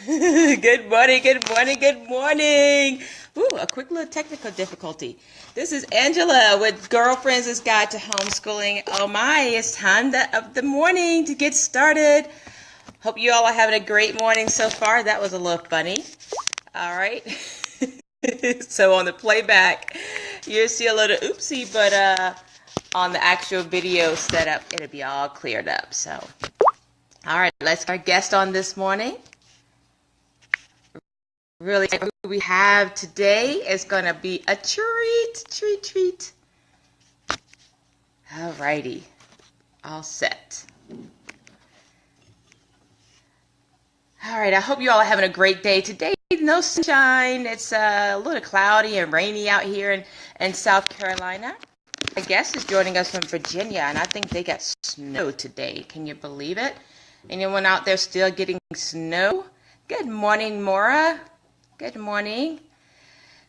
Good morning, good morning, good morning. Ooh, a quick little technical difficulty. This is Angela with Girlfriends' Guide to Homeschooling. Oh my, it's time of the morning to get started. Hope you all are having a great morning so far. That was a little funny. All right. So on the playback, you'll see a little oopsie, but on the actual video setup, it'll be all cleared up. So, all right, let's get our guest on this morning. Really, who we have today is going to be a treat. All righty, all set. All right, I hope you all are having a great day today. No sunshine. It's a little cloudy and rainy out here in South Carolina. My guest is joining us from Virginia, and I think they got snow today. Can you believe it? Anyone out there still getting snow? Good morning, Maura. Good morning.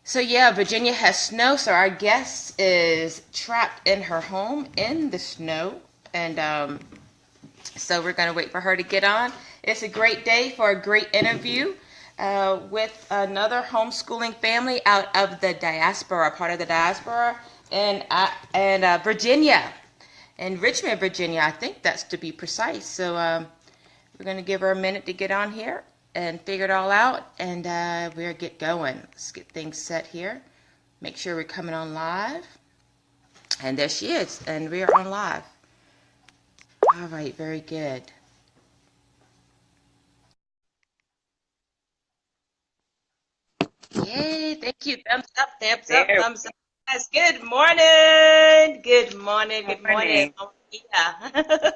So yeah, Virginia has snow, so our guest is trapped in her home in the snow, and so we're going to wait for her to get on. It's a great day for a great interview with another homeschooling family out of the diaspora, part of the diaspora, in Virginia, in Richmond, Virginia. I think that's to be precise. So we're going to give her a minute to get on here and figure it all out, and we'll get going. Let's get things set here. Make sure we're coming on live. And there she is, and we are on live. All right, very good. Yay, thank you. Thumbs up, thumbs up. Yes, good morning. Good morning, good morning. Oh, yeah.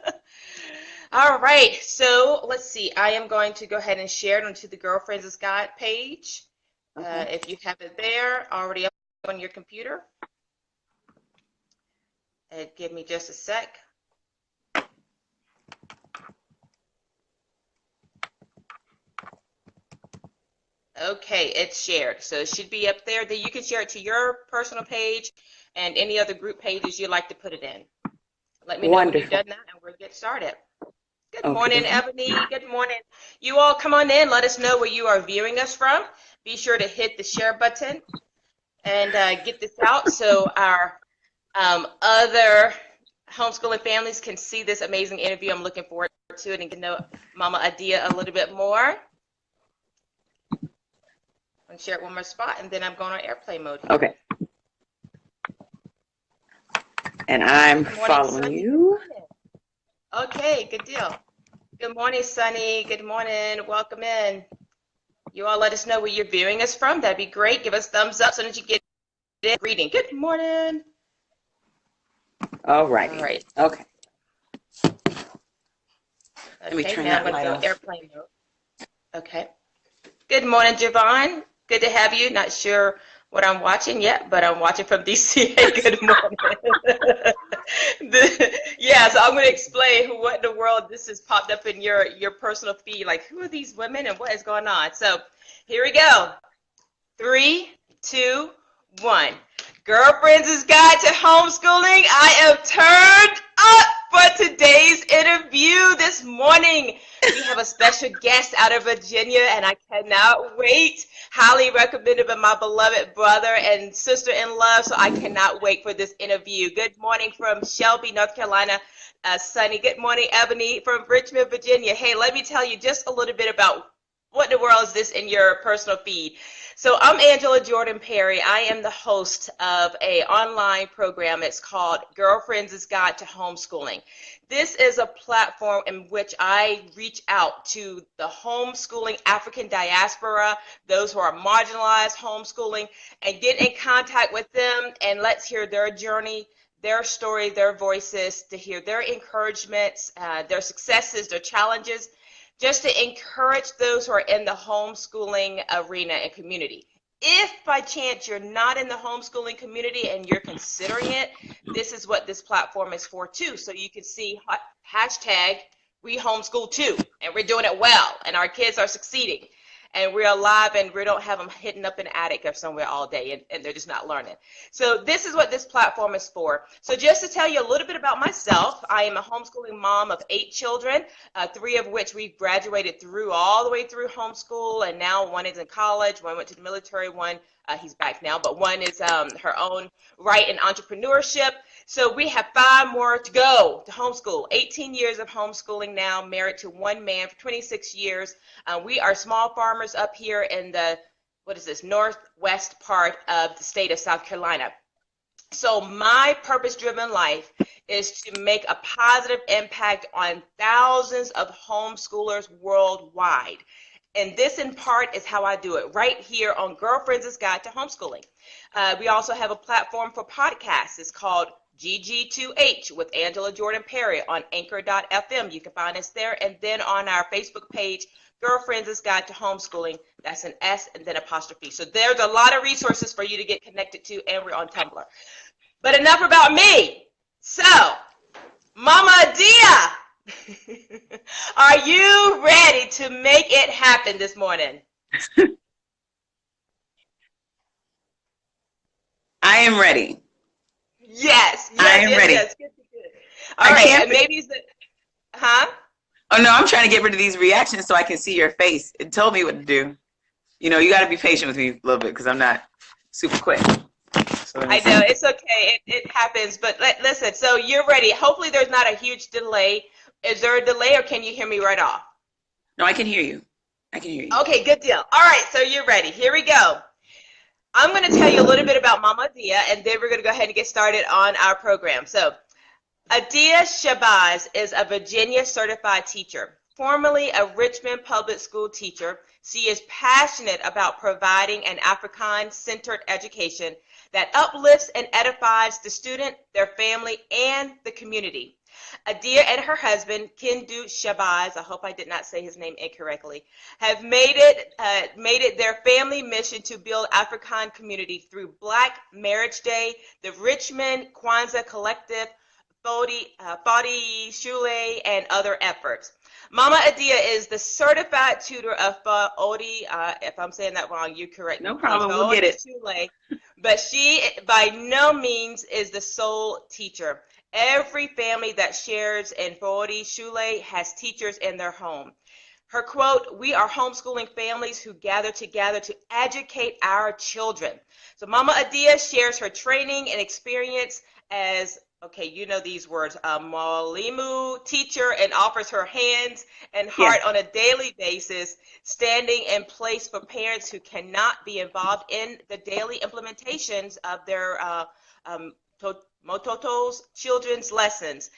All right, so let's see. I am going to go ahead and share it onto the Girlfriends' Guide page. If you have it there already up on your computer. Give me just a sec. Okay, it's shared. So it should be up there. Then you can share it to your personal page and any other group pages you'd like to put it in. Let me know when you've done that, and we'll get started. Good morning, Ebony. Good morning. You all come on in. Let us know where you are viewing us from. Be sure to hit the share button and get this out so our other homeschooling families can see this amazing interview. I'm looking forward to it and get to know Mama Adia a little bit more. And share it one more spot, and then I'm going on airplane mode here. Okay. And I'm following Sunny. you. Okay, good deal. Good morning, Sunny. Good morning. Welcome in. You all let us know where you're viewing us from. That'd be great. Give us thumbs up so that you get it. Greeting. Good morning. All right. Okay. Let me turn that light off. Airplane mode. Okay. Good morning, Javon. Good to have you. Not sure what I'm watching yet, but I'm watching from DC. Good morning. So I'm going to explain what in the world this has popped up in your personal feed. Like, who are these women and what is going on? So here we go. 3, 2, 1. Girlfriends' Guide to Homeschooling. I am turned up for today's interview this morning. We have a special guest out of Virginia, and I cannot wait. Highly recommended by my beloved brother and sister-in-law, so I cannot wait for this interview. Good morning from Shelby, North Carolina. Sunny. Good morning, Ebony from Richmond, Virginia. Hey, let me tell you just a little bit about what in the world is this in your personal feed. So I'm Angela Jordan Perry. I am the host of an online program. It's called Girlfriends' Guide to Homeschooling. This is a platform in which I reach out to the homeschooling African diaspora, those who are marginalized homeschooling, and get in contact with them, and let's hear their journey, their story, their voices, to hear their encouragements, their successes, their challenges, just to encourage those who are in the homeschooling arena and community. If by chance you're not in the homeschooling community and you're considering it, this is what this platform is for too. So you can see hashtag we homeschool too, and we're doing it well, and our kids are succeeding. and we're alive, and we don't have them hidden up in an attic or somewhere all day, and they're just not learning. So this is what this platform is for. So just to tell you a little bit about myself, I am a homeschooling mom of 8 children, 3 of which we've graduated through all the way through homeschool, and now one is in college, one went to the military, one he's back now, but one is her own right in entrepreneurship. So we have 5 more to go to homeschool. 18 years of homeschooling now, married to one man for 26 years. We are small farmers up here in the, northwest part of the state of South Carolina. So my purpose-driven life is to make a positive impact on thousands of homeschoolers worldwide. And this, in part, is how I do it, right here on Girlfriends' Guide to Homeschooling. We also have a platform for podcasts. It's called GG2H with Angela Jordan Perry on anchor.fm. You can find us there. And then on our Facebook page, Girlfriends' Guide to Homeschooling. That's an S and then apostrophe. So there's a lot of resources for you to get connected to, and we're on Tumblr. But enough about me. So, Mama Adia, are you ready to make it happen this morning? I am ready. Yes. I am ready. Yes. Good. All right. And maybe it's Oh no, I'm trying to get rid of these reactions so I can see your face. It told me what to do. You know, you got to be patient with me a little bit because I'm not super quick. So I know, it's okay. It happens. But listen, so you're ready. Hopefully there's not a huge delay. Is there a delay, or can you hear me right off? No, I can hear you. I can hear you. Okay, good deal. All right, so you're ready. Here we go. I'm going to tell you a little bit about Mama Adia, and then we're going to go ahead and get started on our program. So Adia Shabazz is a Virginia certified teacher, formerly a Richmond Public School teacher. She is passionate about providing an Afrikan-centered education that uplifts and edifies the student, their family, and the community. Adia and her husband, Kindu Shabazz, I hope I did not say his name incorrectly, have made it their family mission to build Afrikan community through Black Marriage Day, the Richmond Kwanzaa Collective, Fahodi Shule, and other efforts. Mama Adia is the certified tutor of Fahodi, if I'm saying that wrong, you correct me. No problem, we'll get it. Shule, but she by no means is the sole teacher. Every family that shares in Fahodi Shule has teachers in their home. Her quote, "We are homeschooling families who gather together to educate our children." So Mama Adia shares her training and experience as, okay, you know these words, a Mwalimu teacher, and offers her hands and heart on a daily basis, standing in place for parents who cannot be involved in the daily implementations of their Mototo's children's lessons.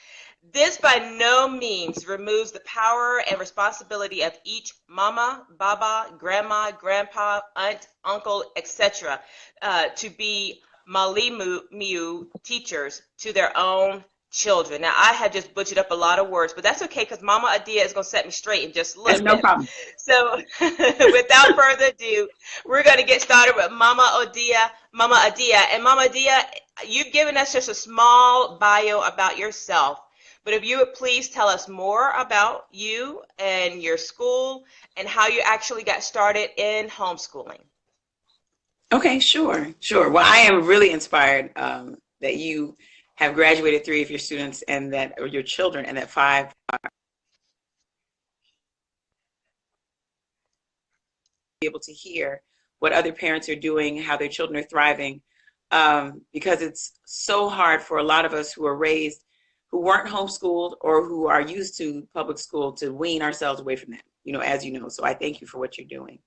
This by no means removes the power and responsibility of each mama, baba, grandma, grandpa, aunt, uncle, etc. To be Mwalimu teachers to their own children. Now, I have just butchered up a lot of words, but that's okay because Mama Adia is going to set me straight in just a little bit. No problem. So without further ado, we're going to get started with Mama Adia. And Mama Adia, you've given us just a small bio about yourself, but if you would please tell us more about you and your school and how you actually got started in homeschooling. Okay, sure. Well, I am really inspired that you have graduated 3 of your students and or your children, and that 5 are able to hear what other parents are doing, how their children are thriving, because it's so hard for a lot of us who are raised, who weren't homeschooled or who are used to public school, to wean ourselves away from that, as you know. So I thank you for what you're doing.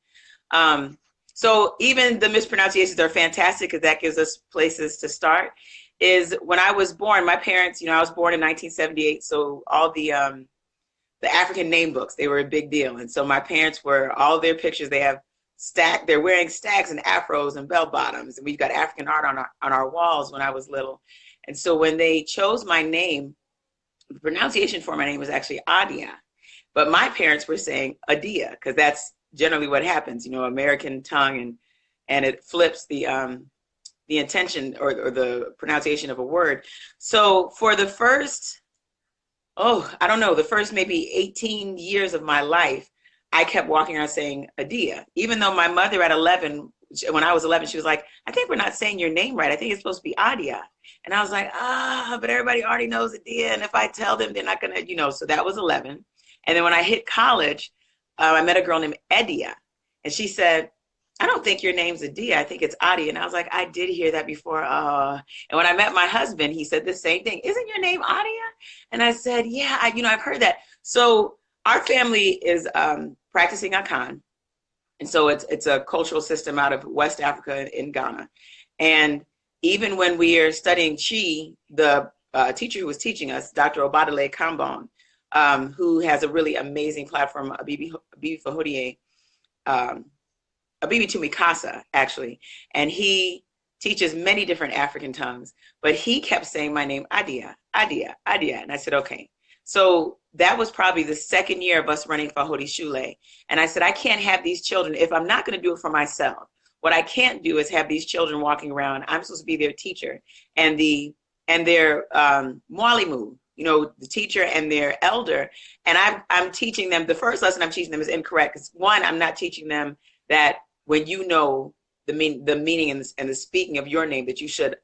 So even the mispronunciations are fantastic because that gives us places to start. Is when I was born, my parents, I was born in 1978, so all the African name books, they were a big deal. And so my parents all their pictures, they're wearing stacks and afros and bell bottoms, and we've got African art on our walls when I was little. And so when they chose my name, the pronunciation for my name was actually Adia, but my parents were saying Adia because that's generally what happens, American tongue, and it flips the intention or the pronunciation of a word. So for the first, the first maybe 18 years of my life, I kept walking around saying Adia, even though my mother at 11, when I was 11, she was like, I think we're not saying your name right. I think it's supposed to be Adia. And I was like, but everybody already knows Adia. And if I tell them, they're not going to, so that was 11. And then when I hit college, I met a girl named Adia. And she said, I don't think your name's Adia. I think it's Adia. And I was like, I did hear that before. And when I met my husband, he said the same thing. Isn't your name Adia? And I said, yeah, I've heard that. So our family is practicing Akan. And so it's a cultural system out of West Africa in Ghana. And even when we are studying Chi, the teacher who was teaching us, Dr. Obadale Kambon, who has a really amazing platform, Abibi Fahodi, Abibi Tumikasa, actually. And he teaches many different African tongues, but he kept saying my name, Adia, Adia, Adia. And I said, okay. So that was probably the second year of us running Fahodi Shule. And I said, I can't have these children, if I'm not going to do it for myself, what I can't do is have these children walking around. I'm supposed to be their teacher and their mwalimu, the teacher and their elder. And I'm teaching them, the first lesson I'm teaching them is incorrect. Because one, I'm not teaching them that when you know the meaning and the speaking of your name, that you should,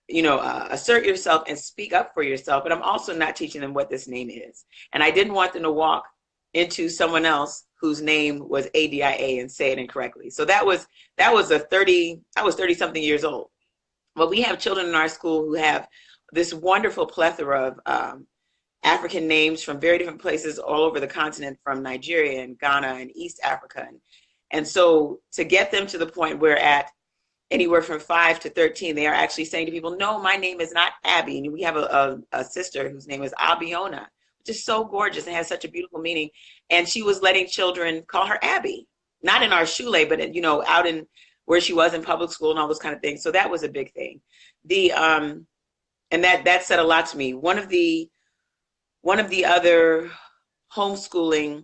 assert yourself and speak up for yourself. But I'm also not teaching them what this name is. And I didn't want them to walk into someone else whose name was ADIA and say it incorrectly. So I was 30 something years old. But we have children in our school who have this wonderful plethora of African names from very different places all over the continent, from Nigeria and Ghana and East Africa. And so to get them to the point where at anywhere from 5 to 13, they are actually saying to people, no, my name is not Abby. And we have a sister whose name is Abiona, which is so gorgeous and has such a beautiful meaning. And she was letting children call her Abby, not in our shule, but out in where she was in public school and all those kind of things. So that was a big thing. And that said a lot to me. One of the other homeschooling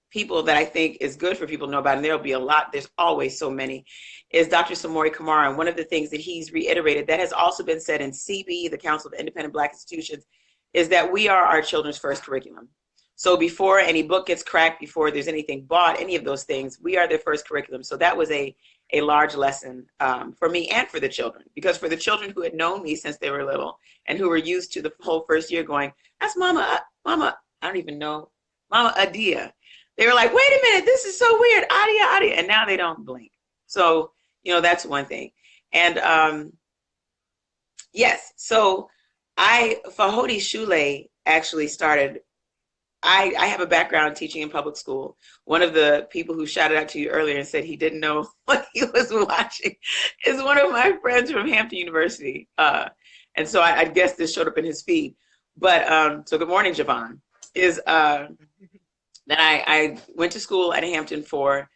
people that I think is good for people to know about, and there'll be a lot, there's always so many, is Dr. Samori Kamara. And one of the things that he's reiterated that has also been said in CB, the Council of Independent Black Institutions, is that we are our children's first curriculum. So before any book gets cracked, before there's anything bought, any of those things, we are their first curriculum. So that was a large lesson for me and for the children, because for the children who had known me since they were little and who were used to the whole first year going, that's Mama, I don't even know, Mama Adia. They were like, wait a minute, this is so weird, Adia, Adia. And now they don't blink. So, that's one thing. And yes, so Fahodi Shule actually started, I have a background teaching in public school. One of the people who shouted out to you earlier and said he didn't know what he was watching is one of my friends from Hampton University. And so I guess this showed up in his feed. But so good morning, Javon. Then I went to school at Hampton for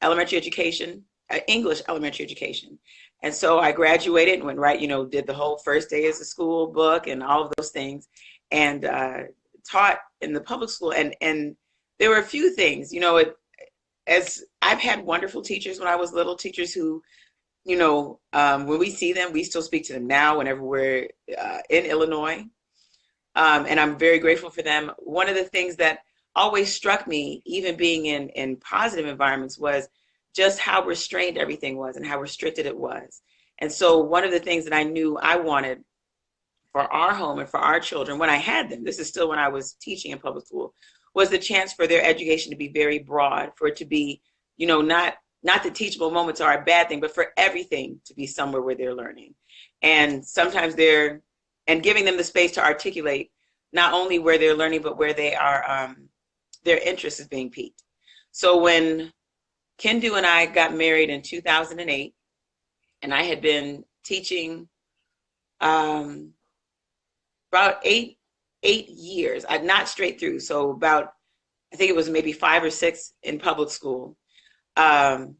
elementary education, English elementary education. And so I graduated and went right, did the whole first day as a school book and all of those things, and taught in the public school. And there were a few things, as I've had wonderful teachers when I was little, teachers who, when we see them, we still speak to them now whenever we're in Illinois. And I'm very grateful for them. One of the things that always struck me, even being in positive environments, was just how restrained everything was and how restricted it was. And so one of the things that I knew I wanted for our home and for our children when I had them, this is still when I was teaching in public school, was the chance for their education to be very broad, for it to be, not that teachable moments are a bad thing, but for everything to be somewhere where they're learning. And sometimes and giving them the space to articulate not only where they're learning, but where they are, their interest is being piqued. So when Kindu and I got married in 2008, and I had been teaching about eight years, not straight through, so about, I think it was maybe 5 or 6 in public school. And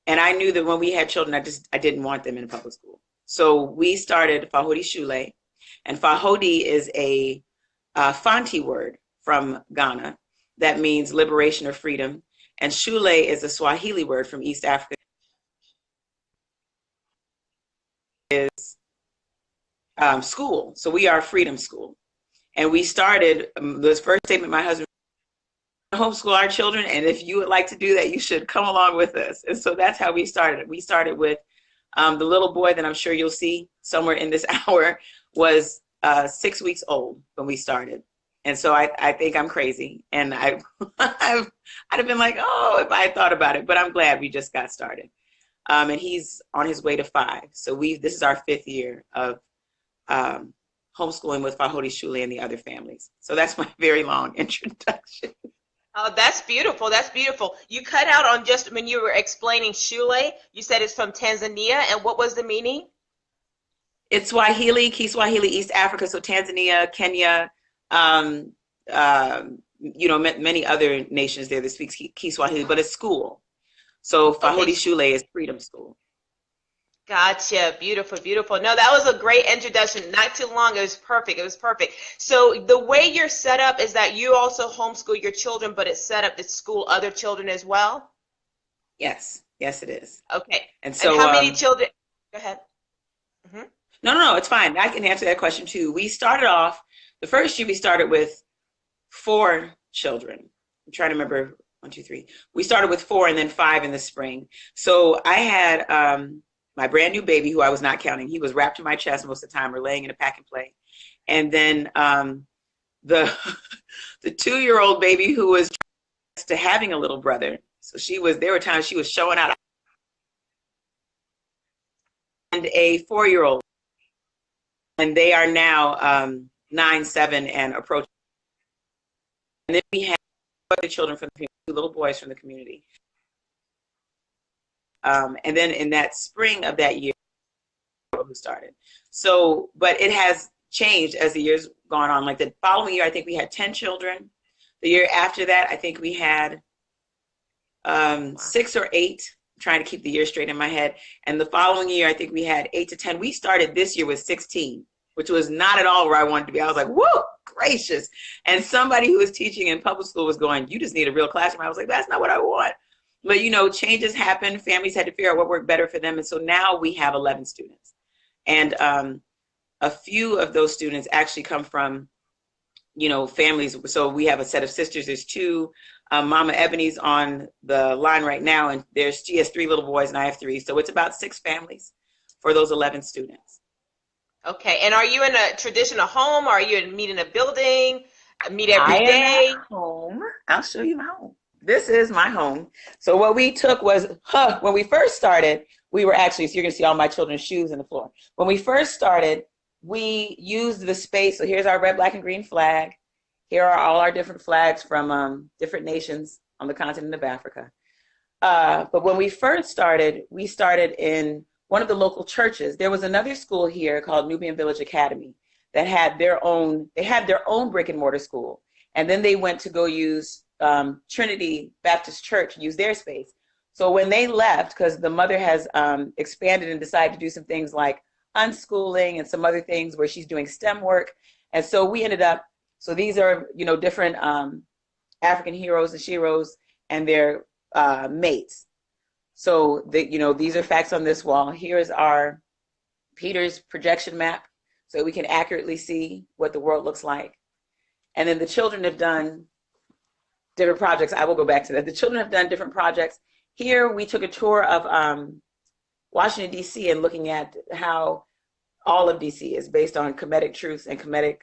I knew that when we had children, I didn't want them in public school. So we started Fahodi Shule, and Fahodi is a Fanti word from Ghana that means liberation or freedom. And Shule is a Swahili word from East Africa. Is school. So we are a freedom school. And we started, the first statement my husband homeschool our children, and if you would like to do that, you should come along with us. And so that's how we started. We started with the little boy that I'm sure you'll see somewhere in this hour was 6 weeks old when we started. And so I think I'm crazy, and I'd have been like, oh, if I had thought about it, but I'm glad we just got started. And he's on his way to 5. So this is our 5th year of homeschooling with Fahodi Shule and the other families. So that's my very long introduction. Oh, that's beautiful. That's beautiful. You cut out on just when you were explaining Shule. You said it's from Tanzania, and what was the meaning? It's Swahili, Kiswahili, East Africa. So Tanzania, Kenya, many other nations there that speak Kiswahili, but it's school. So Fahodi Shule is freedom school. Gotcha. Beautiful, beautiful. No, that was a great introduction. Not too long. It was perfect. It was perfect. So the way you're set up is that you also homeschool your children, but it's set up to school other children as well? Yes. Yes, it is. Okay. And so how many children? Go ahead. Mm-hmm. No, it's fine. I can answer that question too. We started off, the first year we started with 4 children. I'm trying to remember, 1, 2, 3. We started with 4 and then 5 in the spring. So I had my brand new baby, who I was not counting. He was wrapped in my chest most of the time or laying in a pack and play. And then the 2-year-old baby who was to having a little brother. So there were times she was showing out. And a 4-year-old. And they are now 9, 7, and approaching. And then we had other children from the community, 2 little boys from the community. And then in that spring of that year, who started. So, but it has changed as the years gone on. Like the following year, I think we had 10 children. The year after that, I think we had 6 or 8. I'm trying to keep the year straight in my head. And the following year, I think we had 8 to 10. We started this year with 16, which was not at all where I wanted to be. I was like, whoa, gracious. And somebody who was teaching in public school was going, you just need a real classroom. I was like, that's not what I want. But, changes happen. Families had to figure out what worked better for them. And so now we have 11 students. And a few of those students actually come from, families. So we have a set of sisters. There's 2. Mama Ebony's on the line right now. And she has 3 little boys and I have 3. So it's about 6 families for those 11 students. Okay. And are you in a traditional home? Or are you in a building? Meet every day? I am at home. I'll show you my home. This is my home. So what we took was, when we first started, we were actually, so you're going to see all my children's shoes on the floor. When we first started, we used the space. So here's our red, black, and green flag. Here are all our different flags from different nations on the continent of Africa. But when we first started, we started in one of the local churches. There was another school here called Nubian Village Academy that had their own brick and mortar school. And then they went to go use Trinity Baptist Church, use their space. So when they left, because the mother has expanded and decided to do some things like unschooling and some other things where she's doing STEM work. And so we ended up, so these are, different African heroes and sheroes and their mates. So, these are facts on this wall. Here is our Peter's projection map so we can accurately see what the world looks like. And then the children have done different projects. I will go back to that. The children have done different projects. Here we took a tour of Washington, D.C. and looking at how all of D.C. is based on Kemetic truths and Kemetic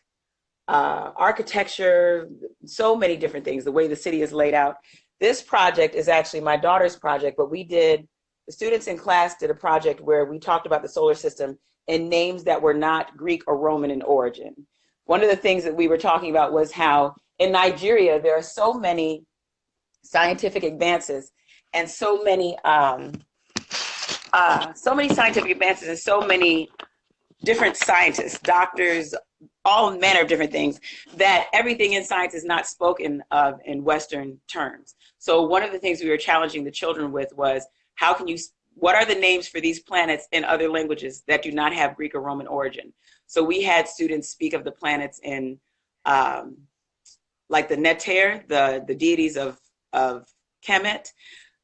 architecture, so many different things, the way the city is laid out. This project is actually my daughter's project, but the students in class did a project where we talked about the solar system in names that were not Greek or Roman in origin. One of the things that we were talking about was how in Nigeria, there are so many scientific advances and so many scientific advances and so many different scientists, doctors, all manner of different things, that everything in science is not spoken of in Western terms. So one of the things we were challenging the children with was, what are the names for these planets in other languages that do not have Greek or Roman origin? So we had students speak of the planets in, like the Neter, the deities of Kemet.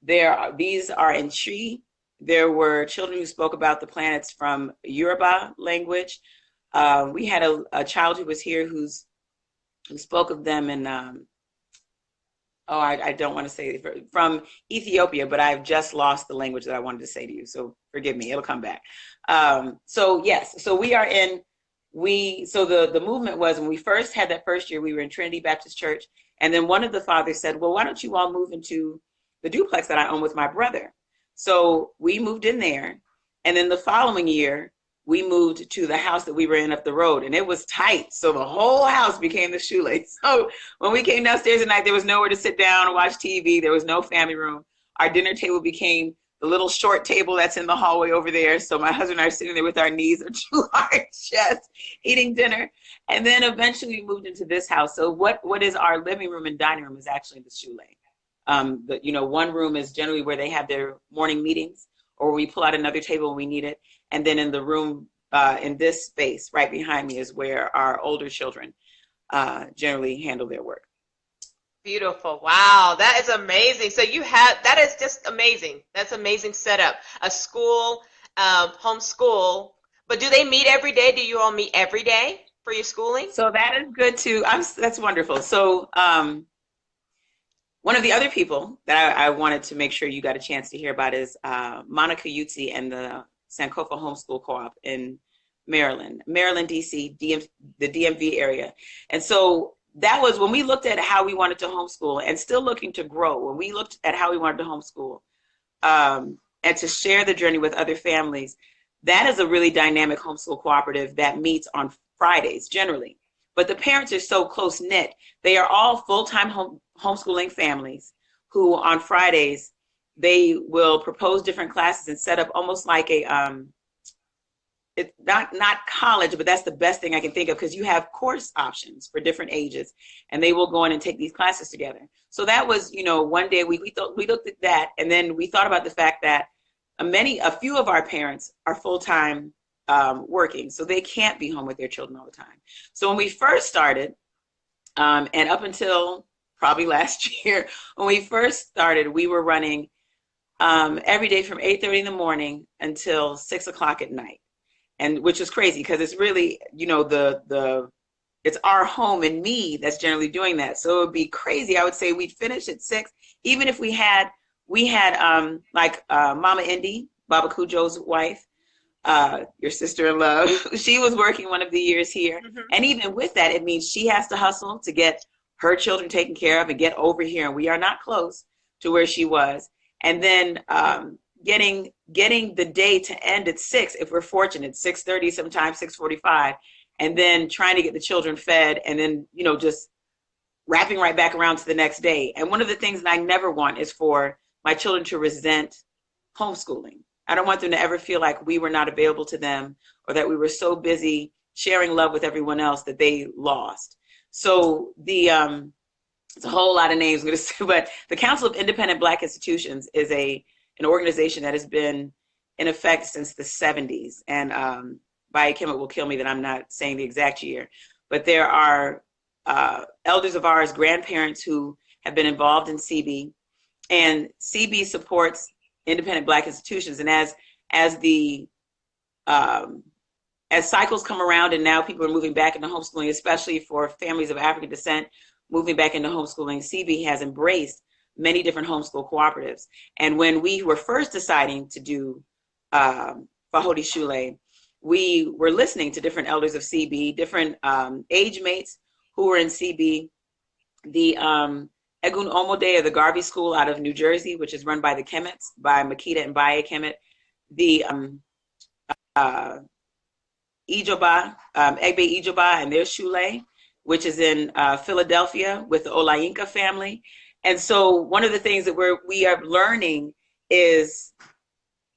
These are in Tree. There were children who spoke about the planets from Yoruba language. We had a child who was here who spoke of them in oh, I don't want to say from Ethiopia, but I've just lost the language that I wanted to say to you. So forgive me, it'll come back. So yes, so so the movement was, when we first had that first year, we were in Trinity Baptist Church. And then one of the fathers said, well, why don't you all move into the duplex that I own with my brother? So we moved in there. And then the following year, we moved to the house that we were in up the road, and it was tight. So the whole house became the Shule. So when we came downstairs at night, there was nowhere to sit down and watch TV. There was no family room. Our dinner table became the little short table that's in the hallway over there. So my husband and I are sitting there with our knees on two large chests eating dinner. And then eventually we moved into this house. So what is our living room and dining room is actually the Shule. One room is generally where they have their morning meetings, or we pull out another table when we need it. And then in the room, in this space right behind me, is where our older children generally handle their work. Beautiful. Wow, that is amazing. So that is just amazing. That's amazing setup. A school, homeschool, but do they meet every day? Do you all meet every day for your schooling? So that is good too. That's wonderful. So one of the other people that I wanted to make sure you got a chance to hear about is Monica Yutzi and the Sankofa Homeschool Co-op in Maryland, DC, the DMV area. And so that was when we looked at how we wanted to homeschool, and still looking to grow. When we looked at how we wanted to homeschool and to share the journey with other families, that is a really dynamic homeschool cooperative that meets on Fridays generally. But the parents are so close knit. They are all full-time homeschooling families who on Fridays, they will propose different classes and set up almost like it's not college, but that's the best thing I can think of, because you have course options for different ages, and they will go in and take these classes together. So that was, one day we looked at that, and then we thought about the fact that a few of our parents are full-time working, so they can't be home with their children all the time. So when we first started, and up until probably last year, when we first started, we were running every day from 8:30 in the morning until 6 o'clock at night. And which is crazy, because it's really, it's our home and me that's generally doing that. So it would be crazy. I would say we'd finish at 6, even if we had Mama Indy, Baba Kujo's wife, your sister-in-law, she was working one of the years here. Mm-hmm. And even with that, it means she has to hustle to get her children taken care of and get over here. And we are not close to where she was. And then getting the day to end at 6, if we're fortunate, 6:30, sometimes 6:45, and then trying to get the children fed, and then, just wrapping right back around to the next day. And one of the things that I never want is for my children to resent homeschooling. I don't want them to ever feel like we were not available to them, or that we were so busy sharing love with everyone else that they lost. So it's a whole lot of names I'm going to say, but the Council of Independent Black Institutions is an organization that has been in effect since the 70s. And Baya Kemet will kill me that I'm not saying the exact year, but there are elders of ours, grandparents who have been involved in CB, and CB supports independent Black institutions. And as cycles come around, and now people are moving back into homeschooling, especially for families of African descent, moving back into homeschooling, CB has embraced many different homeschool cooperatives. And when we were first deciding to do Fahodi Shule, we were listening to different elders of CB, different age mates who were in CB. The Egun Omode of the Garvey School out of New Jersey, which is run by the Kemets, by Makita and Baya Kemet. The Ijoba, Egbe Ijoba and their Shule, which is in Philadelphia with the Olayinka family. And so one of the things that we are learning is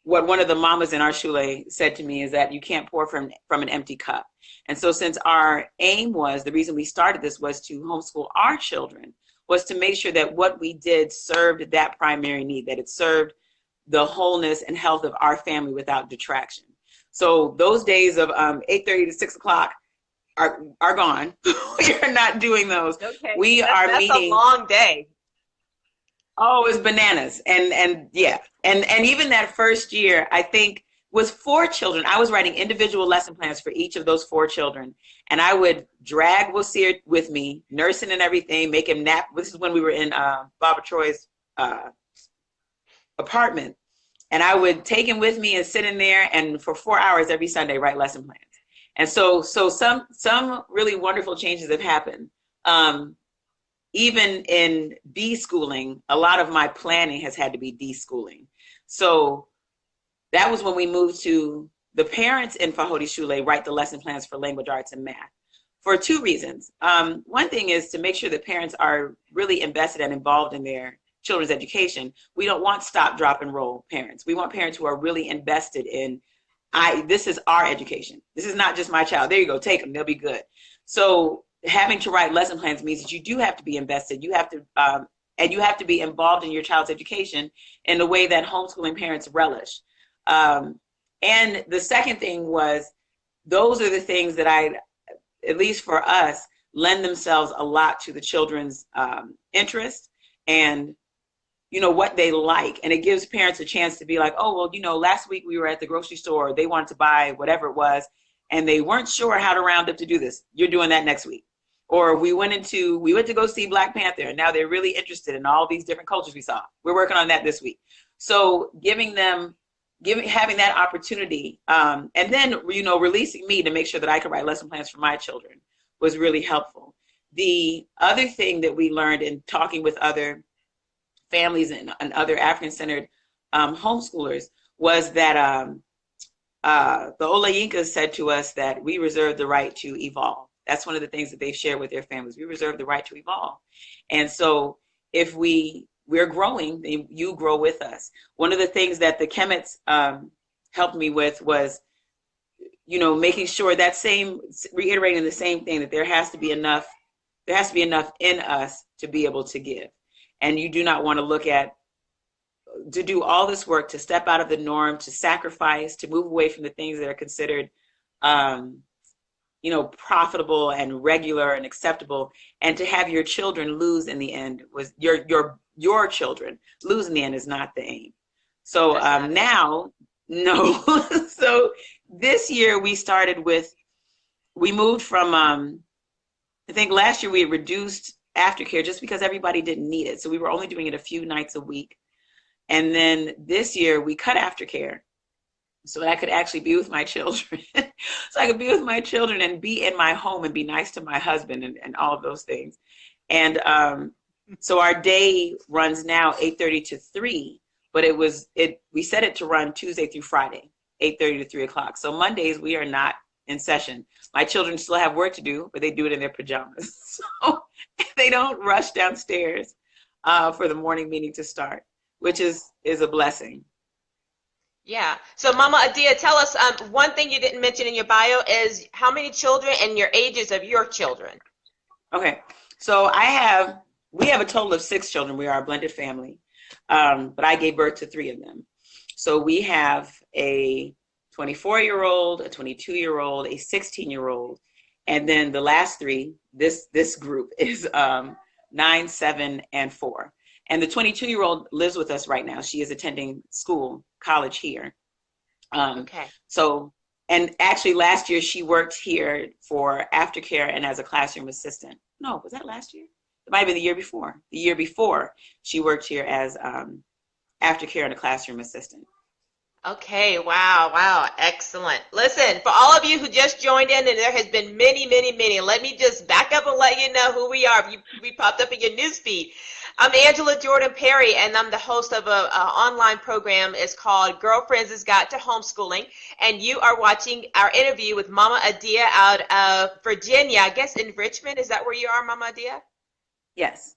what one of the mamas in our Shule said to me, is that you can't pour from an empty cup. And so since our aim was, the reason we started this was to homeschool our children, was to make sure that what we did served that primary need, that it served the wholeness and health of our family without detraction. So those days of 8:30 to 6 o'clock are gone. We are not doing those. Okay. That's meeting. That's a long day. Oh, it's bananas. And yeah. And even that first year, I think with 4 children, I was writing individual lesson plans for each of those 4 children. And I would drag Wasir with me, nursing and everything, make him nap. This is when we were in Barbara Troy's apartment. And I would take him with me and sit in there and for 4 hours every Sunday write lesson plans. And so some really wonderful changes have happened. Even in de-schooling, a lot of my planning has had to be de-schooling. So that was when we moved to the parents in Fahodi Shule write the lesson plans for language arts and math for 2 reasons. One thing is to make sure that parents are really invested and involved in their children's education. We don't want stop, drop, and roll parents. We want parents who are really invested in, this is our education. This is not just my child. There you go, take them, they'll be good. So having to write lesson plans means that you do have to be invested. You have to, and you have to be involved in your child's education in the way that homeschooling parents relish. And the second thing was, those are the things that at least for us, lend themselves a lot to the children's interest and what they like. And it gives parents a chance to be like, oh, well, last week we were at the grocery store, they wanted to buy whatever it was, and they weren't sure how to round up to do this. You're doing that next week. Or we went to go see Black Panther, and now they're really interested in all these different cultures we saw. We're working on that this week. So having that opportunity, and then, releasing me to make sure that I could write lesson plans for my children was really helpful. The other thing that we learned in talking with other families and other African-centered homeschoolers was that the Olayinkas said to us that we reserve the right to evolve. That's one of the things that they've shared with their families. We reserve the right to evolve. And so if we're growing, then you grow with us. One of the things that the Kemets helped me with was, making sure reiterating the same thing, that there has to be enough in us to be able to give. And you do not want to do all this work, to step out of the norm, to sacrifice, to move away from the things that are considered, profitable and regular and acceptable, and to have your children lose in the end was your children lose in the end is not the aim. So now, no. So this year we moved from, I think last year we had reduced aftercare just because everybody didn't need it. So we were only doing it a few nights a week. And then this year we cut aftercare so that I could actually be with my children. So I could be with my children and be in my home and be nice to my husband and all of those things. And so our day runs now 8:30 to 3, but we set it to run Tuesday through Friday, 8:30 to 3 o'clock. So Mondays we are not in session. My children still have work to do, but they do it in their pajamas. So they don't rush downstairs for the morning meeting to start, which is a blessing. Yeah. So Mama Adia, tell us, one thing you didn't mention in your bio is how many children and your ages of your children. Okay. So we have a total of 6 children. We are a blended family, but I gave birth to 3 of them. So we have a 24-year-old, a 22-year-old, a 16-year-old, and then the last 3, this group is 9, 7, and 4. And the 22-year-old lives with us right now. She is attending college here. Okay. So, and actually last year she worked here for aftercare and as a classroom assistant. No, was that last year? It might have been the year before. The year before she worked here as aftercare and a classroom assistant. Okay, wow, excellent. Listen, for all of you who just joined in, and there has been many, let me just back up and let you know who we are. We popped up in your newsfeed. I'm Angela Jordan Perry, and I'm the host of an online program. It's called Girlfriends' Guide to Homeschooling, and you are watching our interview with Mama Adia out of Virginia, I guess in Richmond. Is that where you are, Mama Adia? Yes.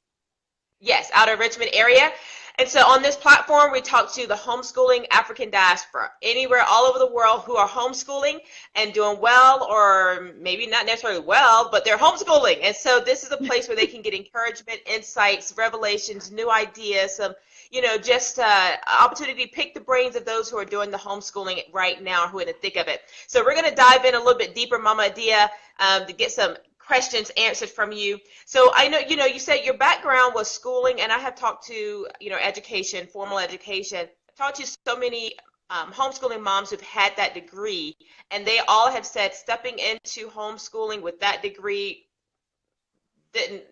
Yes, out of Richmond area. And so on this platform, we talk to the homeschooling African diaspora, anywhere all over the world who are homeschooling and doing well, or maybe not necessarily well, but they're homeschooling. And so this is a place where they can get encouragement, insights, revelations, new ideas, some, just opportunity to pick the brains of those who are doing the homeschooling right now, who are in the thick of it. So we're going to dive in a little bit deeper, Mama Adia, to get some questions answered from you. So I know, you said your background was schooling, and I have talked to, education, formal education. I've talked to so many homeschooling moms who've had that degree, and they all have said stepping into homeschooling with that degree it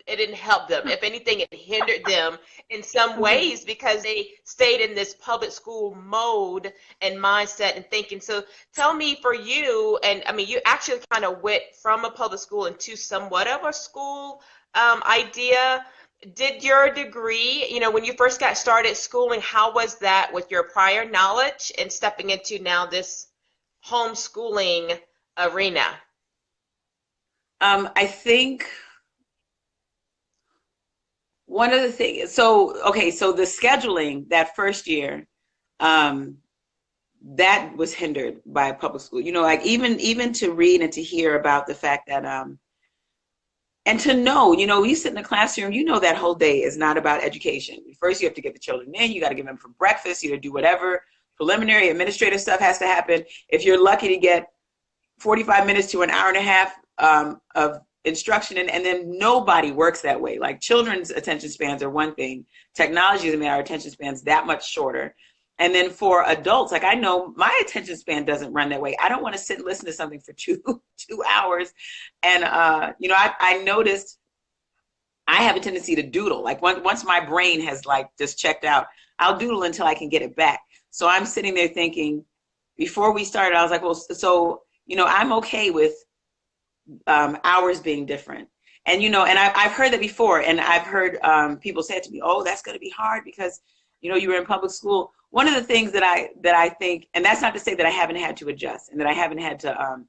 didn't help them. If anything, it hindered them in some ways because they stayed in this public school mode and mindset and thinking. So tell me, for you, and I mean, you actually kind of went from a public school into somewhat of a school idea. Did your degree, when you first got started schooling, how was that with your prior knowledge and stepping into now this homeschooling arena? I think one of the things, so the scheduling that first year, that was hindered by public school. Like even to read and to hear about the fact that, and to know, you sit in the classroom, that whole day is not about education. First, you have to get the children in, you got to give them for breakfast, you got to do whatever preliminary administrative stuff has to happen. If you're lucky to get 45 minutes to an hour and a half of instruction, and then nobody works that way. Like, children's attention spans are one thing. Technology has made our attention spans that much shorter. And then for adults, like, I know my attention span doesn't run that way. I don't want to sit and listen to something for two hours. And, I noticed I have a tendency to doodle. Like, once my brain has just checked out, I'll doodle until I can get it back. So I'm sitting there thinking, before we started, I was like, well, so, I'm okay with hours being different. And, and I've heard that before. And I've heard people say to me, oh, that's going to be hard because, you were in public school. One of the things that I think, and that's not to say that I haven't had to adjust and that I haven't had to,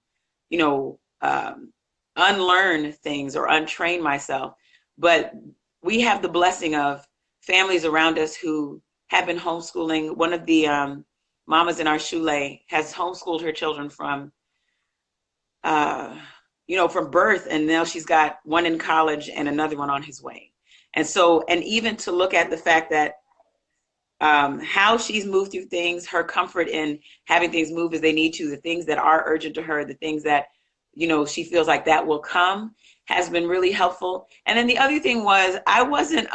unlearn things or untrain myself, but we have the blessing of families around us who have been homeschooling. One of the mamas in our shule has homeschooled her children from birth, and now she's got one in college and another one on his way. And so, and even to look at the fact that how she's moved through things, her comfort in having things move as they need to, the things that are urgent to her, the things that, she feels like that will come, has been really helpful. And then the other thing was, I wasn't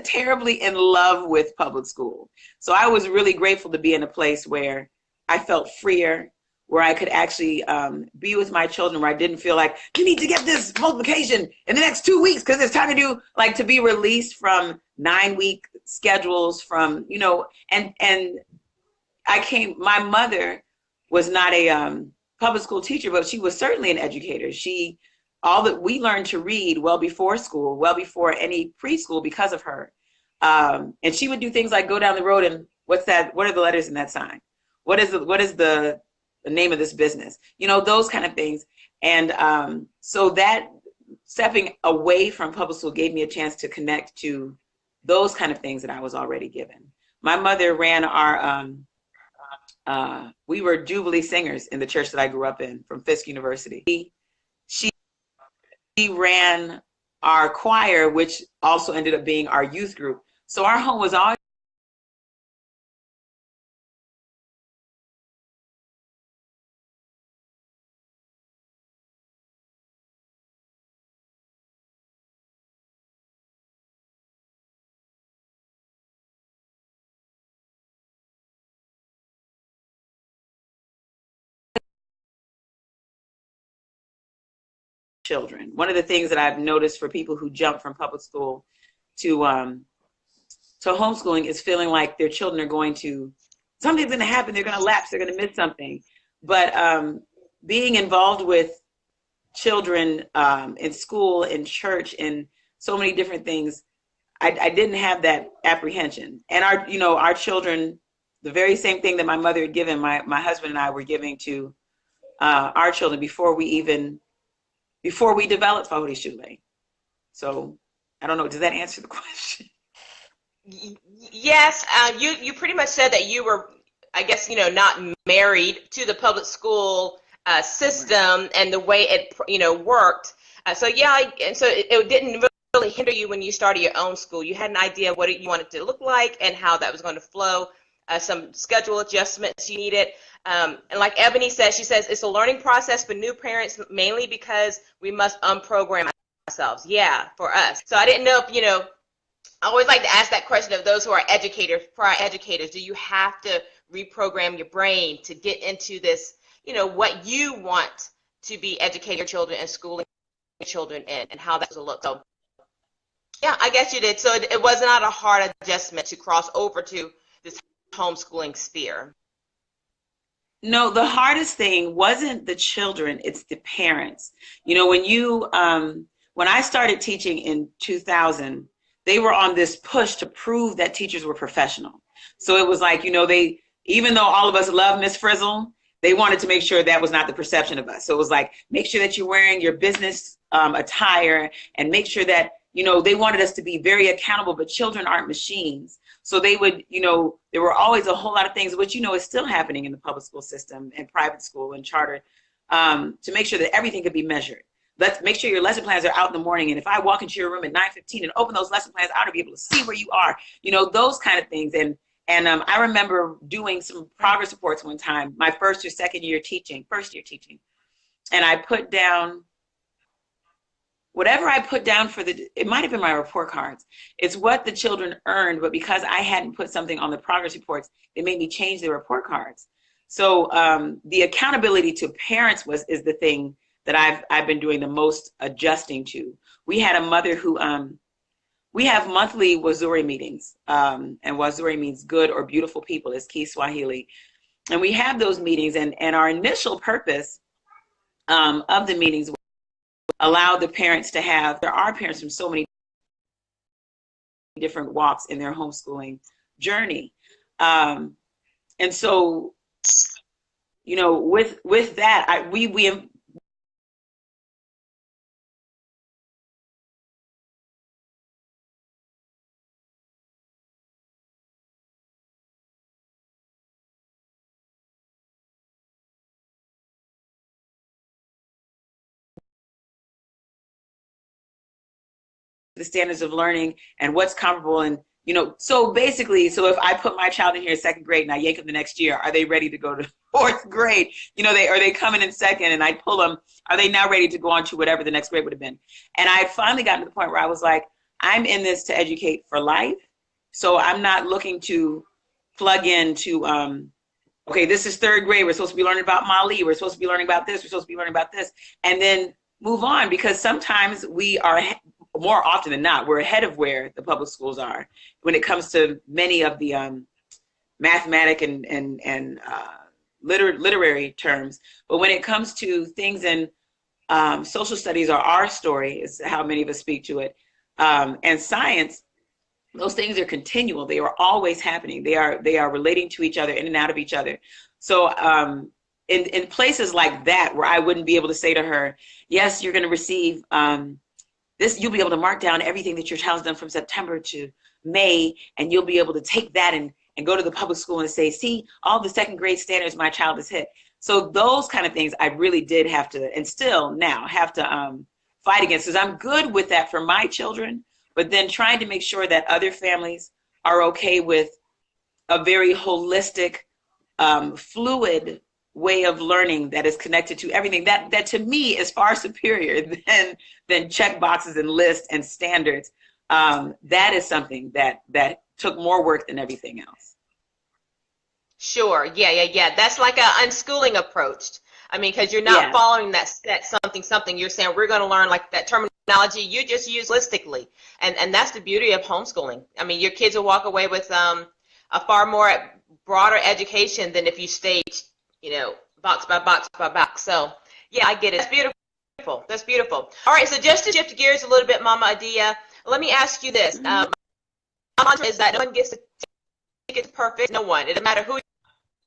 terribly in love with public school. So I was really grateful to be in a place where I felt freer, where I could actually be with my children, where I didn't feel like, you need to get this multiplication in the next 2 weeks because it's time to do, to be released from 9-week schedules from, and my mother was not a public school teacher, but she was certainly an educator. We learned to read well before school, well before any preschool because of her. And she would do things like go down the road and what's that? What are the letters in that sign? What is the name of this business? Those kind of things. And so that stepping away from public school gave me a chance to connect to those kind of things that I was already given. My mother ran we were Jubilee singers in the church that I grew up in from Fisk University. She ran our choir, which also ended up being our youth group. So our home was always children. One of the things that I've noticed for people who jump from public school to homeschooling is feeling like their children are something's going to happen, they're going to lapse, they're going to miss something. But being involved with children in school, in church, in so many different things, I didn't have that apprehension. And our children, the very same thing that my mother had given, my husband and I were giving to our children before we developed Fahodi Shule. So I don't know, does that answer the question? Yes, you pretty much said that you were, I guess, not married to the public school system and the way it, worked. So yeah, and so it didn't really hinder you when you started your own school. You had an idea of what you wanted to look like and how that was going to flow, some schedule adjustments you needed. And like Ebony says, she says it's a learning process for new parents, mainly because we must unprogram ourselves. Yeah, for us. So I didn't know if, I always like to ask that question of those who are educators, prior educators. Do you have to reprogram your brain to get into this, what you want to be educating your children and schooling your children in, and how that will look? So, yeah, I guess you did. So it was not a hard adjustment to cross over to this homeschooling sphere. No, the hardest thing wasn't the children, it's the parents. When I started teaching in 2000, they were on this push to prove that teachers were professional. So it was like, even though all of us love Miss Frizzle, they wanted to make sure that was not the perception of us. So it was like, make sure that you're wearing your business attire, and make sure that, they wanted us to be very accountable, but children aren't machines. So they would, there were always a whole lot of things, which, is still happening in the public school system and private school and charter, to make sure that everything could be measured. Let's make sure your lesson plans are out in the morning. And if I walk into your room at 9:15 and open those lesson plans, I ought to be able to see where you are, those kind of things. And I remember doing some progress reports one time, my first year teaching. And I put down whatever I put down it might have been my report cards. It's what the children earned, but because I hadn't put something on the progress reports, they made me change the report cards. So the accountability to parents is the thing that I've been doing the most adjusting to. We had a mother who, we have monthly Wazuri meetings, and Wazuri means good or beautiful people, it's Kiswahili. And we have those meetings, and our initial purpose of the meetings was to allow the parents to there are parents from so many different walks in their homeschooling journey. And so, with that, we the standards of learning and what's comparable. And, so basically, so if I put my child in here in second grade and I yank them the next year, are they ready to go to fourth grade? Are they coming in second and I pull them, are they now ready to go on to whatever the next grade would have been? And I had finally gotten to the point where I was like, I'm in this to educate for life. So I'm not looking to plug into, okay, this is third grade. We're supposed to be learning about Mali. We're supposed to be learning about this. We're supposed to be learning about this. And then move on, because sometimes we are, more often than not, we're ahead of where the public schools are when it comes to many of the mathematic and literary terms. But when it comes to things in social studies, or our story is how many of us speak to it, and science, those things are continual. They are always happening. They are relating to each other, in and out of each other. So in places like that, where I wouldn't be able to say to her, yes, you're going to receive this, you'll be able to mark down everything that your child's done from September to May, and you'll be able to take that and go to the public school and say, see, all the second grade standards my child has hit. So those kind of things I really did have to, and still now have to fight against, because I'm good with that for my children, but then trying to make sure that other families are okay with a very holistic, fluid way of learning that is connected to everything that to me is far superior than check boxes and lists and standards. That is something that took more work than everything else. Sure. Yeah. That's like an unschooling approach. I mean, because you're not following that something. You're saying we're going to learn like that terminology you just use holistically, and that's the beauty of homeschooling. I mean, your kids will walk away with a far more broader education than if you stayed, box by box by box. So yeah, I get it. It's beautiful. That's beautiful. All right. So just to shift gears a little bit, Mama Adia, let me ask you this. My mantra is that no one gets to take it to perfect. No one. It doesn't matter who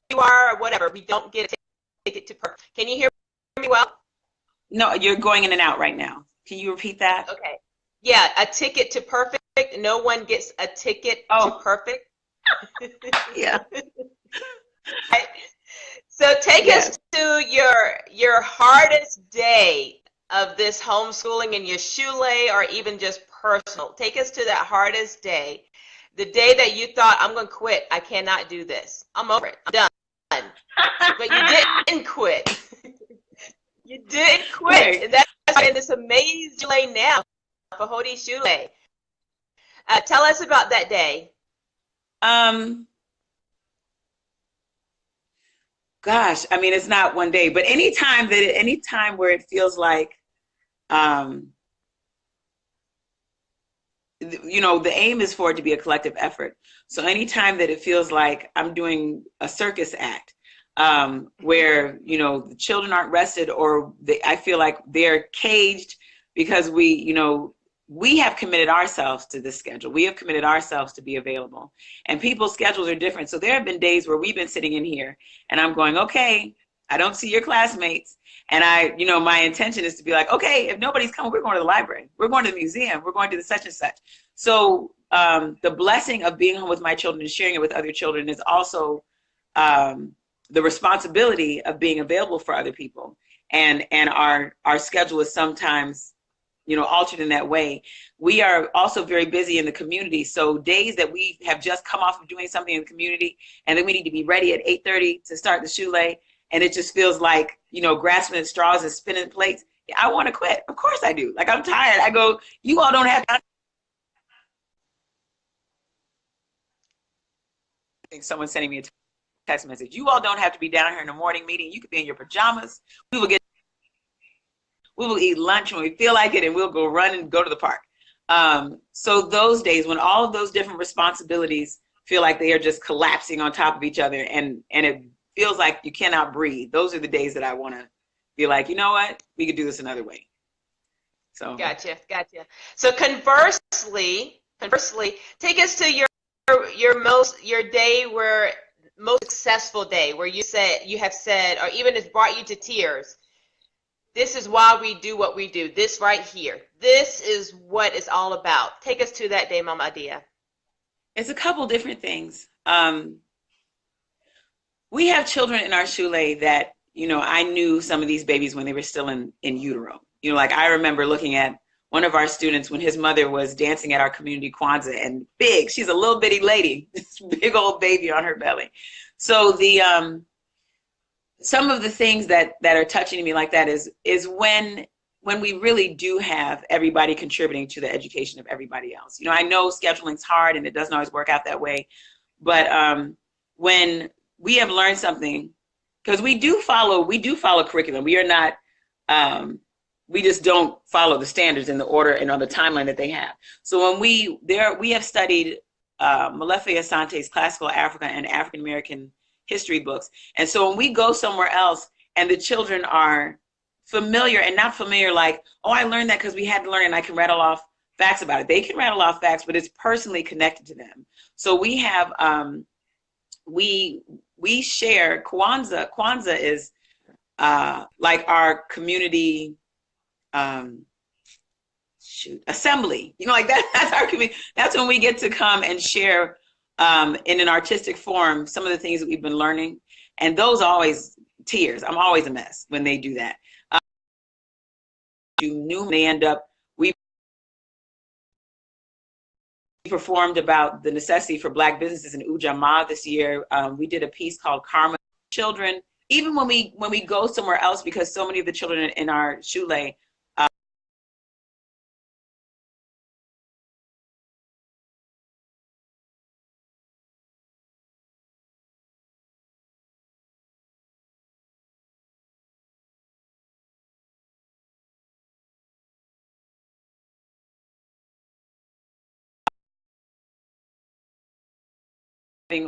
you are or whatever. We don't get to take it to perfect. Can you hear me well? No, you're going in and out right now. Can you repeat that? Okay. Yeah, a ticket to perfect. No one gets a ticket to perfect. Yeah. Right. So take us to your hardest day of this homeschooling in your shule, or even just personal. Take us to that hardest day, the day that you thought, I'm going to quit. I cannot do this. I'm over it. I'm done. But you didn't quit. You didn't quit. And that's in this amazing Shule now, Fahodi Shule. Tell us about that day. Gosh, I mean, it's not one day, but anytime where it feels like, the aim is for it to be a collective effort. So anytime that it feels like I'm doing a circus act, where, the children aren't rested, or I feel like they're caged because we have committed ourselves to this schedule. We have committed ourselves to be available, and people's schedules are different. So there have been days where we've been sitting in here and I'm going, okay, I don't see your classmates. And my intention is to be like, okay, if nobody's coming, we're going to the library. We're going to the museum. We're going to the such and such. So the blessing of being home with my children and sharing it with other children is also the responsibility of being available for other people. And our schedule is sometimes, altered in that way. We are also very busy in the community. So days that we have just come off of doing something in the community, and then we need to be ready at 8:30 to start the Shule, and it just feels like, grasping at straws and spinning plates. I want to quit. Of course I do. Like, I'm tired. I go, you all don't have to. I think someone's sending me a text message. You all don't have to be down here in the morning meeting. You could be in your pajamas. We will eat lunch when we feel like it, and we'll go run and go to the park. So those days when all of those different responsibilities feel like they are just collapsing on top of each other, and it feels like you cannot breathe, those are the days that I want to be like, you know what, we could do this another way. So Gotcha. So conversely, take us to your day where most successful day where you have said, or even it's brought you to tears. This is why we do what we do. This right here. This is what it's all about. Take us to that day, Mama Adia. It's a couple different things. We have children in our Shule that, I knew some of these babies when they were still in utero. Like I remember looking at one of our students when his mother was dancing at our community Kwanzaa, and big, she's a little bitty lady, this big old baby on her belly. So some of the things that are touching me like that is when we really do have everybody contributing to the education of everybody else. I know scheduling's hard and it doesn't always work out that way, but when we have learned something, because we do follow curriculum. We are not, we just don't follow the standards in the order and on the timeline that they have. So when we have studied Molefe Asante's classical Africa and African American history books. And so when we go somewhere else and the children are familiar and not familiar, like, oh, I learned that because we had to learn and I can rattle off facts about it. They can rattle off facts, but it's personally connected to them. So we have, we share Kwanzaa. Kwanzaa is like our community assembly, like that's our community. That's when we get to come and share in an artistic form some of the things that we've been learning, and those are always tears. I'm always a mess when they do that. We performed about the necessity for Black businesses in Ujamaa this year. We did a piece called Karma Children. Even when we go somewhere else, because so many of the children in our Shule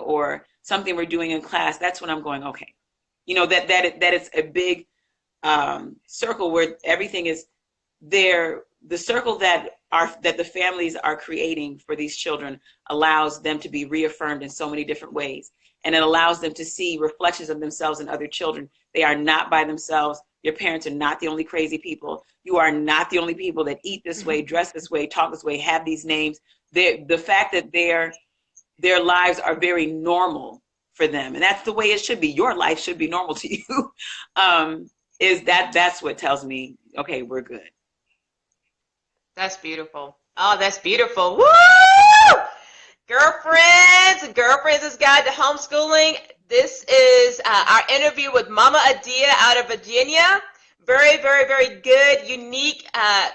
or something we're doing in class, that's when I'm going, okay, that it's a big circle where everything is there. The circle that the families are creating for these children allows them to be reaffirmed in so many different ways, and it allows them to see reflections of themselves in other children. They are not by themselves. Your parents are not the only crazy people. You are not the only people that eat this way, dress this way, talk this way, have these names. The fact that their lives are very normal for them, and that's the way it should be. Your life should be normal to you. That's what tells me, okay, we're good. That's beautiful. Oh, that's beautiful. Woo! Girlfriends' Guide to Homeschooling. This is our interview with Mama Adia out of Virginia. Very, very, very good, unique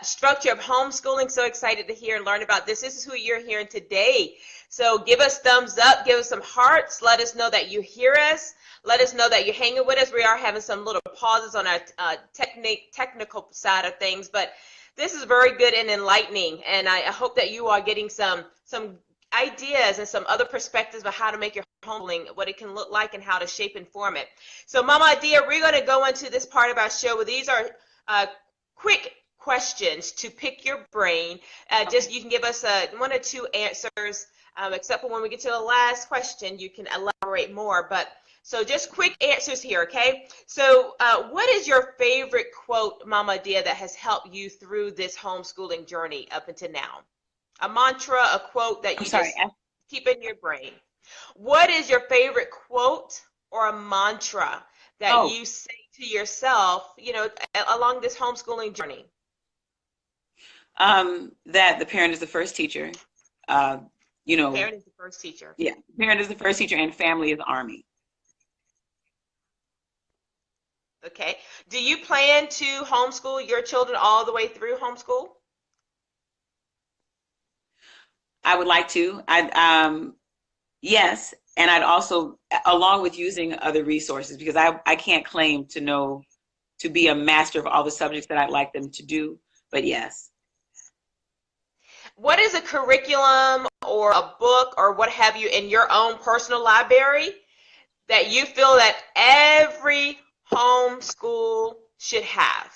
structure of homeschooling. So excited to hear and learn about this. This is who you're hearing today. So give us thumbs up, give us some hearts. Let us know that you hear us. Let us know that you're hanging with us. We are having some little pauses on our technical side of things, but this is very good and enlightening. And I hope that you are getting some ideas and some other perspectives of how to make your homeschooling, what it can look like, and how to shape and form it. So Mama Adia, we're going to go into this part of our show where these are quick questions to pick your brain. Just you can give us one or two answers, except for when we get to the last question, you can elaborate more. But so just quick answers here, okay? So what is your favorite quote, Mama Adia, that has helped you through this homeschooling journey up until now? A mantra, a quote that you just keep in your brain. What is your favorite quote or a mantra that you say to yourself, you know, along this homeschooling journey? That the parent is the first teacher. You know, parent is the first teacher. Yeah, parent is the first teacher, and family is army. Okay. Do you plan to homeschool your children all the way through homeschool? I would like to. Yes, and I'd also, along with using other resources, because I can't claim to be a master of all the subjects that I'd like them to do, but yes. What is a curriculum or a book or what have you in your own personal library that you feel that every homeschool should have?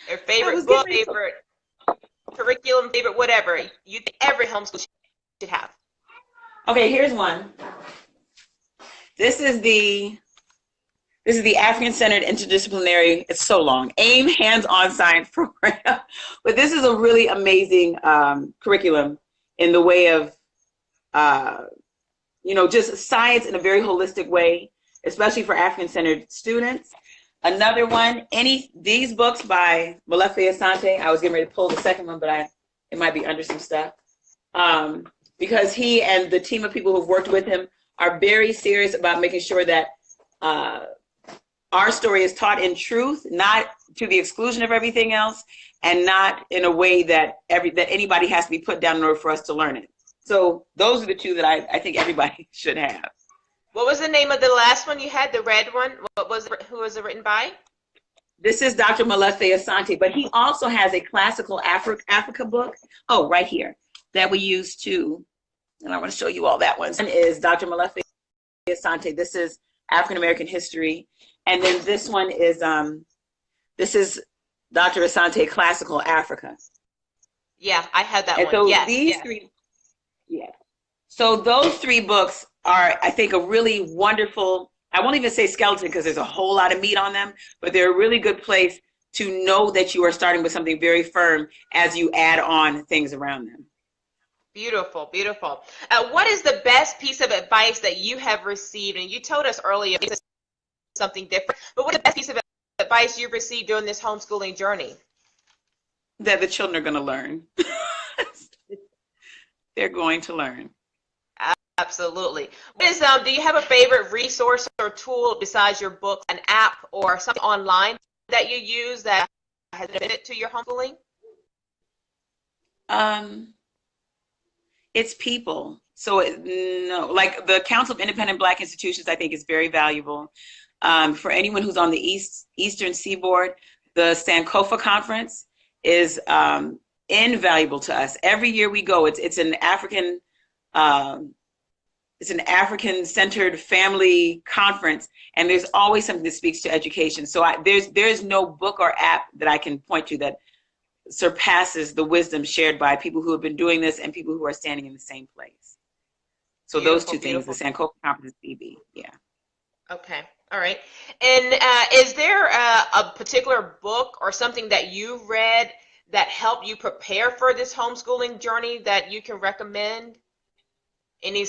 Their favorite book, favorite curriculum, favorite whatever you think every homeschool should have. Okay, here's one. This is the African-centered interdisciplinary, it's so long, AIM hands-on science program. But this is a really amazing curriculum in the way of, you know, just science in a very holistic way, especially for African-centered students. Another one, these books by Molefe Asante. I was getting ready to pull the second one, but it might be under some stuff. Because he and the team of people who've worked with him are very serious about making sure that our story is taught in truth, not to the exclusion of everything else, and not in a way that anybody has to be put down in order for us to learn it. So those are the two that I think everybody should have. What was the name of the last one you had, the red one? Who was it written by? This is Dr. Molefe Asante, but he also has a classical Africa book. Oh, right here, that we use too. And I want to show you all that one. One is Dr. Molefe Asante. This is African American history. And then this one is, this is Dr. Asante, Classical Africa. Yeah, I had that and one. So yes, these three, yeah. So those three books are, I think, a really wonderful, I won't even say skeleton because there's a whole lot of meat on them, but they're a really good place to know that you are starting with something very firm as you add on things around them. Beautiful, beautiful. What is the best piece of advice that you have received? And you told us earlier something different, but what is the best piece of advice you've received during this homeschooling journey? That the children are going to learn. They're going to learn. Absolutely. What is, do you have a favorite resource or tool besides your book, an app or something online that you use that has benefited to your homeschooling? It's people. So no, like the Council of Independent Black Institutions, I think is very valuable. For anyone who's on the Eastern Seaboard, the Sankofa Conference is invaluable to us. Every year we go, it's an African-centered family conference, and there's always something that speaks to education. So there's no book or app that I can point to that surpasses the wisdom shared by people who have been doing this and people who are standing in the same place. So those two things, the Sankofa Conference and CB, yeah. Okay, all right. And is there a particular book or something that you read that helped you prepare for this homeschooling journey that you can recommend? Any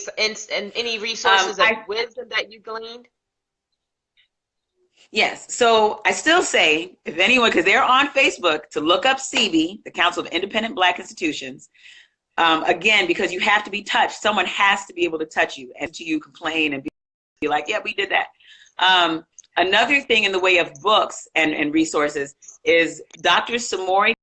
resources of wisdom that you gleaned? Yes. So I still say, if anyone, because they're on Facebook, to look up CB, the Council of Independent Black Institutions. Again, because you have to be touched. Someone has to be able to touch you and to you complain and be like, yeah, we did that. Another thing in the way of books and resources is Dr. Samori